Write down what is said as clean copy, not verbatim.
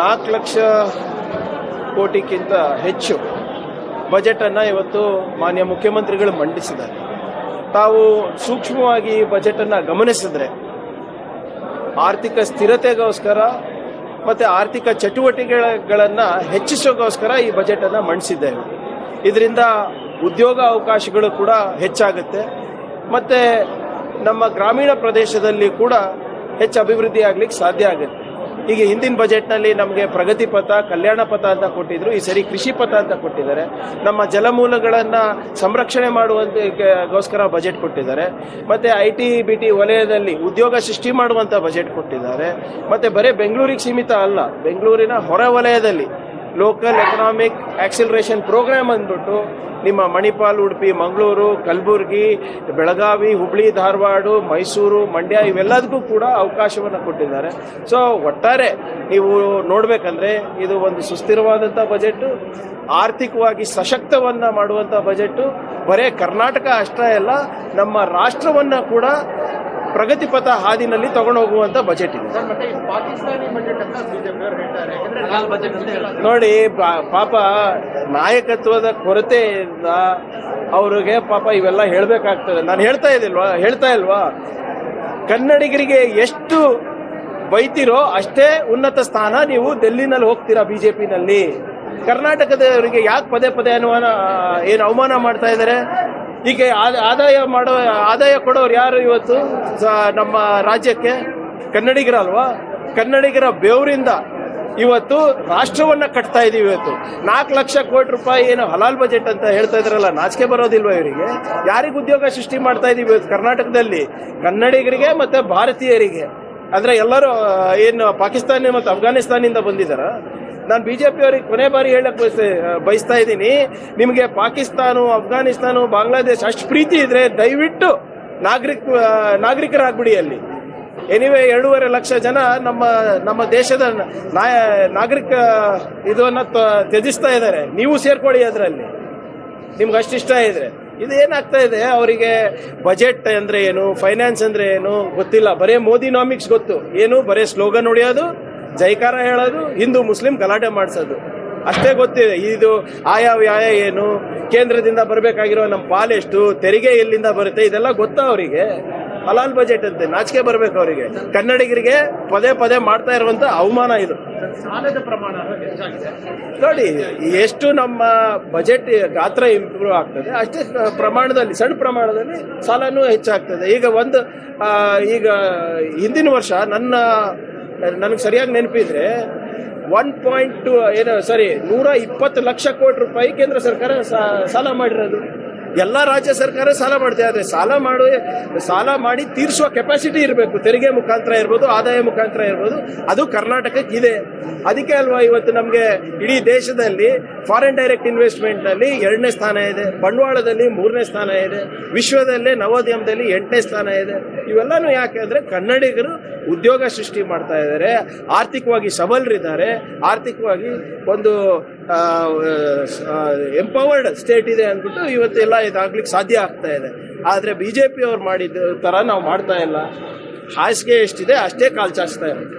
4 ಲಕ್ಷ ಕೋಟಿಗಿಂತ ಹೆಚ್ಚು ಬಜೆಟನ್ನು ಇವತ್ತು ಮಾನ್ಯ ಮುಖ್ಯಮಂತ್ರಿಗಳು ಮಂಡಿಸಿದ್ದಾರೆ. ತಾವು ಸೂಕ್ಷ್ಮವಾಗಿ ಈ ಬಜೆಟನ್ನು ಗಮನಿಸಿದ್ರೆ ಆರ್ಥಿಕ ಸ್ಥಿರತೆಗೋಸ್ಕರ ಮತ್ತು ಆರ್ಥಿಕ ಚಟುವಟಿಕೆಗಳನ್ನು ಹೆಚ್ಚಿಸೋಗೋಸ್ಕರ ಈ ಬಜೆಟನ್ನು ಮಂಡಿಸಿದ್ದೇವೆ. ಇದರಿಂದ ಉದ್ಯೋಗ ಅವಕಾಶಗಳು ಕೂಡ ಹೆಚ್ಚಾಗುತ್ತೆ ಮತ್ತು ನಮ್ಮ ಗ್ರಾಮೀಣ ಪ್ರದೇಶದಲ್ಲಿ ಕೂಡ ಹೆಚ್ಚು ಅಭಿವೃದ್ಧಿ ಆಗಲಿಕ್ಕೆ ಸಾಧ್ಯ ಆಗುತ್ತೆ. ಈಗ ಹಿಂದಿನ ಬಜೆಟ್ನಲ್ಲಿ ನಮಗೆ ಪ್ರಗತಿ ಪಥ, ಕಲ್ಯಾಣ ಪಥ ಅಂತ ಕೊಟ್ಟಿದ್ರು. ಈ ಸರಿ ಕೃಷಿ ಪಥ ಅಂತ ಕೊಟ್ಟಿದ್ದಾರೆ. ನಮ್ಮ ಜಲಮೂಲಗಳನ್ನು ಸಂರಕ್ಷಣೆ ಮಾಡುವಂತಗೋಸ್ಕರ ಬಜೆಟ್ ಕೊಟ್ಟಿದ್ದಾರೆ. ಮತ್ತು IT-BT ವಲಯದಲ್ಲಿ ಉದ್ಯೋಗ ಸೃಷ್ಟಿ ಮಾಡುವಂಥ ಬಜೆಟ್ ಕೊಟ್ಟಿದ್ದಾರೆ. ಮತ್ತು ಬರೀ ಬೆಂಗಳೂರಿಗೆ ಸೀಮಿತ ಅಲ್ಲ, ಬೆಂಗಳೂರಿನ ಹೊರ ವಲಯದಲ್ಲಿ ಲೋಕಲ್ ಎಕನಾಮಿಕ್ ಆಕ್ಸಿಲರೇಷನ್ ಪ್ರೋಗ್ರಾಮ್ ಅಂದ್ಬಿಟ್ಟು ನಿಮ್ಮ ಮಣಿಪಾಲ್, ಉಡುಪಿ, ಮಂಗಳೂರು, ಕಲಬುರಗಿ, ಬೆಳಗಾವಿ, ಹುಬ್ಳಿ, ಧಾರವಾಡ, ಮೈಸೂರು, ಮಂಡ್ಯ ಇವೆಲ್ಲದಕ್ಕೂ ಕೂಡ ಅವಕಾಶವನ್ನು ಕೊಟ್ಟಿದ್ದಾರೆ. ಸೊ ಒಟ್ಟಾರೆ ನೀವು ನೋಡಬೇಕಂದ್ರೆ ಇದು ಒಂದು ಸುಸ್ಥಿರವಾದಂಥ ಬಜೆಟ್ಟು, ಆರ್ಥಿಕವಾಗಿ ಸಶಕ್ತವನ್ನು ಮಾಡುವಂಥ ಬಜೆಟ್ಟು. ಬರೇ ಕರ್ನಾಟಕ ಅಷ್ಟೇ ಅಲ್ಲ, ನಮ್ಮ ರಾಷ್ಟ್ರವನ್ನು ಕೂಡ ಪ್ರಗತಿ ಪಥ ಹಾದಿನಲ್ಲಿ ತಗೊಂಡು ಹೋಗುವಂಥ ಬಜೆಟ್ ಇದೆ. ನೋಡಿ, ಪಾಪ ನಾಯಕತ್ವದ ಕೊರತೆಯಿಂದ ಅವ್ರಿಗೆ ಪಾಪ ಇವೆಲ್ಲ ಹೇಳಬೇಕಾಗ್ತದೆ. ನಾನು ಹೇಳ್ತಾ ಇಲ್ವಾ ಕನ್ನಡಿಗರಿಗೆ ಎಷ್ಟು ಬೈತಿರೋ ಅಷ್ಟೇ ಉನ್ನತ ಸ್ಥಾನ ನೀವು ಡೆಲ್ಲಿನಲ್ಲಿ ಹೋಗ್ತೀರಾ ಬಿಜೆಪಿನಲ್ಲಿ. ಕರ್ನಾಟಕದವರಿಗೆ ಯಾಕೆ ಪದೇ ಪದೇ ಏನು ಅವಮಾನ ಮಾಡ್ತಾ ಇದ್ದಾರೆ? ಈಗ ಆದಾಯ ಕೊಡೋರು ಯಾರು ಇವತ್ತು ನಮ್ಮ ರಾಜ್ಯಕ್ಕೆ? ಕನ್ನಡಿಗರಲ್ವಾ? ಕನ್ನಡಿಗರ ಬೆವರಿಂದ ಇವತ್ತು ರಾಷ್ಟ್ರವನ್ನ ಕಟ್ತಾ ಇದೀವಿ. ಇವತ್ತು 4 ಲಕ್ಷ ಕೋಟಿ ರೂಪಾಯಿ ಏನು ಹಲಾಲ್ ಬಜೆಟ್ ಅಂತ ಹೇಳ್ತಾ ಇದ್ರಲ್ಲ, ನಾಚಿಕೆ ಬರೋದಿಲ್ವ ಇವರಿಗೆ? ಯಾರಿಗೆ ಉದ್ಯೋಗ ಸೃಷ್ಟಿ ಮಾಡ್ತಾ ಇದೀವಿ ಇವತ್ತು ಕರ್ನಾಟಕದಲ್ಲಿ? ಕನ್ನಡಿಗರಿಗೆ ಮತ್ತೆ ಭಾರತೀಯರಿಗೆ. ಅಂದ್ರೆ ಎಲ್ಲರೂ ಏನು ಪಾಕಿಸ್ತಾನ ಮತ್ತು ಅಫ್ಘಾನಿಸ್ತಾನಿಂದ ಬಂದಿದ್ದಾರ? ನಾನು BJP ಅವರಿಗೆ ಕೊನೆ ಬಾರಿ ಹೇಳಕ್ ಬಯಸ್ತಾ ಇದ್ದೀನಿ, ನಿಮಗೆ ಪಾಕಿಸ್ತಾನ, ಅಫ್ಘಾನಿಸ್ತಾನ, ಬಾಂಗ್ಲಾದೇಶ ಅಷ್ಟು ಪ್ರೀತಿ ಇದ್ರೆ ದಯವಿಟ್ಟು ನಾಗರಿಕರಾಗ್ಬಿಡಿ ಅಲ್ಲಿ. ಎನಿವೆ 2.5 ಲಕ್ಷ ಜನ ನಮ್ಮ ದೇಶದ ನಾಗರಿಕ ಇದನ್ನ ತ್ಯಜಿಸ್ತಾ ಇದ್ದಾರೆ. ನೀವು ಸೇರ್ಕೊಳ್ಳಿ ಅದರಲ್ಲಿ, ನಿಮ್ಗೆ ಅಷ್ಟಿಷ್ಟ ಇದ್ರೆ. ಇದು ಏನಾಗ್ತಾ ಇದೆ, ಅವರಿಗೆ ಬಜೆಟ್ ಅಂದ್ರೆ ಏನು, ಫೈನಾನ್ಸ್ ಅಂದ್ರೆ ಏನು ಗೊತ್ತಿಲ್ಲ. ಬರೇ ಮೋದಿನಾಮಿಕ್ಸ್ ಗೊತ್ತು. ಏನು ಬರೇ ಸ್ಲೋಗನ್ ಹೊಡೆಯೋದು, ಜೈಕಾರ ಹೇಳೋದು, ಹಿಂದೂ ಮುಸ್ಲಿಂ ಗಲಾಟೆ ಮಾಡಿಸೋದು ಅಷ್ಟೇ ಗೊತ್ತಿದೆ. ಇದು ವ್ಯಾಯ ಏನು, ಕೇಂದ್ರದಿಂದ ಬರಬೇಕಾಗಿರೋ ನಮ್ಮ ಪಾಲೆಷ್ಟು, ತೆರಿಗೆ ಎಲ್ಲಿಂದ ಬರುತ್ತೆ, ಇದೆಲ್ಲ ಗೊತ್ತಾ ಅವರಿಗೆ? ಹಲಾಲ್ ಬಜೆಟ್ ಅಂತೆ, ನಾಚಿಕೆ ಬರಬೇಕು ಅವರಿಗೆ. ಕನ್ನಡಿಗರಿಗೆ ಪದೇ ಪದೇ ಮಾಡ್ತಾ ಇರುವಂತ ಅವಮಾನ ಇದು. ಸಾಲದ ಪ್ರಮಾಣ ನೋಡಿ, ಎಷ್ಟು ನಮ್ಮ ಬಜೆಟ್ ಗಾತ್ರ ಇಂಪ್ರೂವ್ ಆಗ್ತದೆ ಅಷ್ಟೇ ಪ್ರಮಾಣದಲ್ಲಿ, ಸಣ್ಣ ಪ್ರಮಾಣದಲ್ಲಿ ಸಾಲನೂ ಹೆಚ್ಚಾಗ್ತದೆ. ಈಗ ಹಿಂದಿನ ವರ್ಷ ನನಗೆ ಸರಿಯಾಗಿ ನೆನಪಿದ್ರೆ 120 ಲಕ್ಷ ಕೋಟಿ ರೂಪಾಯಿ ಕೇಂದ್ರ ಸರ್ಕಾರ ಸಾಲ ಮಾಡಿರೋದು. ಎಲ್ಲ ರಾಜ್ಯ ಸರ್ಕಾರ ಸಾಲ ಮಾಡ್ತಾ ಇದ್ದಾರೆ. ಸಾಲ ಮಾಡಿ ತೀರಿಸುವ ಕೆಪಾಸಿಟಿ ಇರಬೇಕು. ತೆರಿಗೆ ಮುಖಾಂತರ ಇರ್ಬೋದು, ಆದಾಯ ಮುಖಾಂತರ ಇರ್ಬೋದು, ಅದು ಕರ್ನಾಟಕಕ್ಕೆ ಇದೆ. ಅದಕ್ಕೆ ಅಲ್ವಾ ಇವತ್ತು ನಮಗೆ ಇಡೀ ದೇಶದಲ್ಲಿ ಫಾರಿನ್ ಡೈರೆಕ್ಟ್ ಇನ್ವೆಸ್ಟ್ಮೆಂಟ್ನಲ್ಲಿ 2ನೇ ಸ್ಥಾನ ಇದೆ, ಬಂಡವಾಳದಲ್ಲಿ 3ನೇ ಸ್ಥಾನ ಇದೆ, ವಿಶ್ವದಲ್ಲೇ ನವೋದ್ಯಮದಲ್ಲಿ 8ನೇ ಸ್ಥಾನ ಇದೆ. ಇವೆಲ್ಲನೂ ಯಾಕೆ ಅಂದರೆ ಕನ್ನಡಿಗರು ಉದ್ಯೋಗ ಸೃಷ್ಟಿ ಮಾಡ್ತಾ ಇದ್ದಾರೆ, ಆರ್ಥಿಕವಾಗಿ ಸಬಲರಿದ್ದಾರೆ, ಆರ್ಥಿಕವಾಗಿ ಒಂದು ಎಂಪವರ್ಡ್ ಸ್ಟೇಟ್ ಇದೆ ಅಂದ್ಬಿಟ್ಟು ಇವತ್ತೆಲ್ಲ ಇದಾಗ್ಲಿಕ್ಕೆ ಸಾಧ್ಯ ಆಗ್ತಾ ಇದೆ. ಆದರೆ BJP ಅವ್ರು ಮಾಡಿದ ಥರ ನಾವು ಮಾಡ್ತಾ ಇಲ್ಲ. ಹಾಸಿಗೆ ಎಷ್ಟಿದೆ ಅಷ್ಟೇ ಕಾಲು ಚಾಚ್ತಾ ಇರುತ್ತೆ.